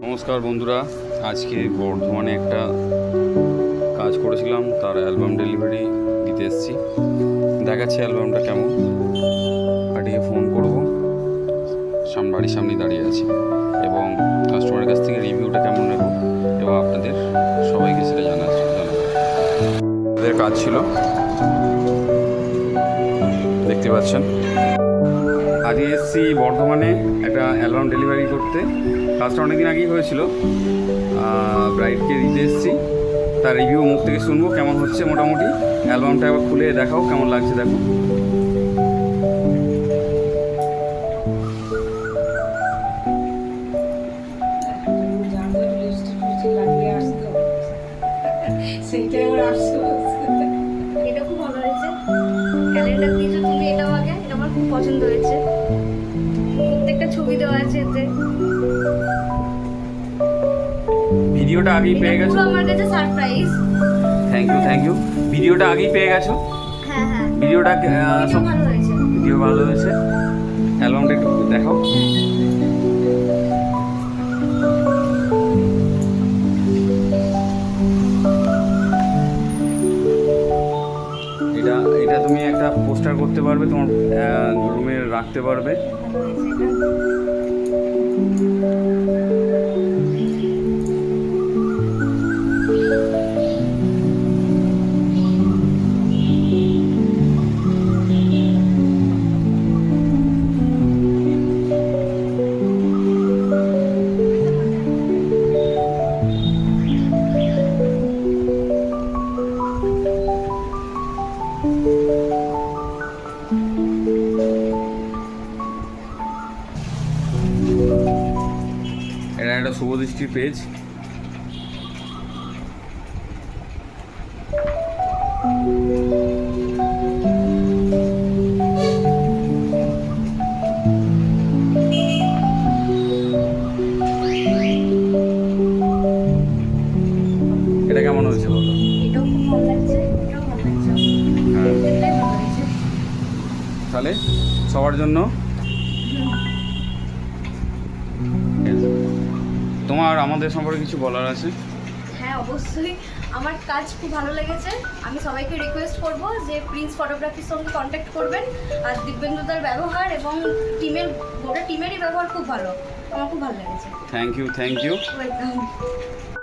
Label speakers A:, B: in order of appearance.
A: নমস্কার বন্ধুরা, আজকে বর্ধমানে একটা কাজ করেছিলাম, তার অ্যালবাম ডেলিভারি দিতে এসেছি। দেখাচ্ছি অ্যালবামটা কেমন। পার্টিকে ফোন করব, বাড়ির সামনেই দাঁড়িয়ে আছি, এবং কাস্টমারের কাছ থেকে রিভিউটা কেমন নেব এবং আপনাদের সবাইকে সেটা জানাবো। এদের কাজ ছিল, দেখতে পাচ্ছেন। আজকে এসেছি বর্ধমানে একটা অ্যালবাম ডেলিভারি করতে। কাজটা অনেকদিন আগেই হয়েছিল, ব্রাইডকে দিতে এসেছি। তার রিভিউ মুখ থেকে শুনবো কেমন হচ্ছে। মোটামুটি অ্যালবামটা একবার খুলে দেখাও কেমন লাগছে, দেখো।
B: এটা খুব ভালো হয়েছে। ক্যালেন্ডার দিয়েছো তুমি, এটা আগে, এটা আমার খুব পছন্দ হয়েছে। প্রত্যেকটা ছবি দেওয়া আছে এতে।
A: ভিডিওটা আগেই পেয়ে গেছো,
B: আমার কাছে সারপ্রাইজ।
A: Thank you. ভিডিওটা আগেই পেয়ে গেছো।
B: হ্যাঁ হ্যাঁ,
A: ভিডিওটা
B: সব ভালো হয়েছে।
A: ভিডিও ভালো হয়েছে। অ্যালবামটা একটু দেখাও। এটা তুমি একটা পোস্টার করতে পারবে, তোমার রুমে রাখতে পারবে। এটা একটা শুভদৃষ্টির পেজ। এটা কেমন হয়েছে বলো?
B: এটাও খুব ভালো লাগছে, এটাও ভালো লাগছে।
A: হ্যাঁ,
B: এটাই ভালো হয়েছে।
A: তাহলে সবার জন্য তোমার আমাদের সম্পর্কে কিছু বলার আছে?
B: হ্যাঁ অবশ্যই, আমার কাজ খুব ভালো লেগেছে। আমি সবাইকে রিকোয়েস্ট করব যে প্রিন্স ফটোগ্রাফির সঙ্গে কন্ট্যাক্ট করবেন। আর দিব্যেন্দুদার ব্যবহার এবং গোটা টিমেরই ব্যবহার খুব ভালো, আমার খুব ভালো লেগেছে।
A: Thank you.
B: ওয়েলকাম।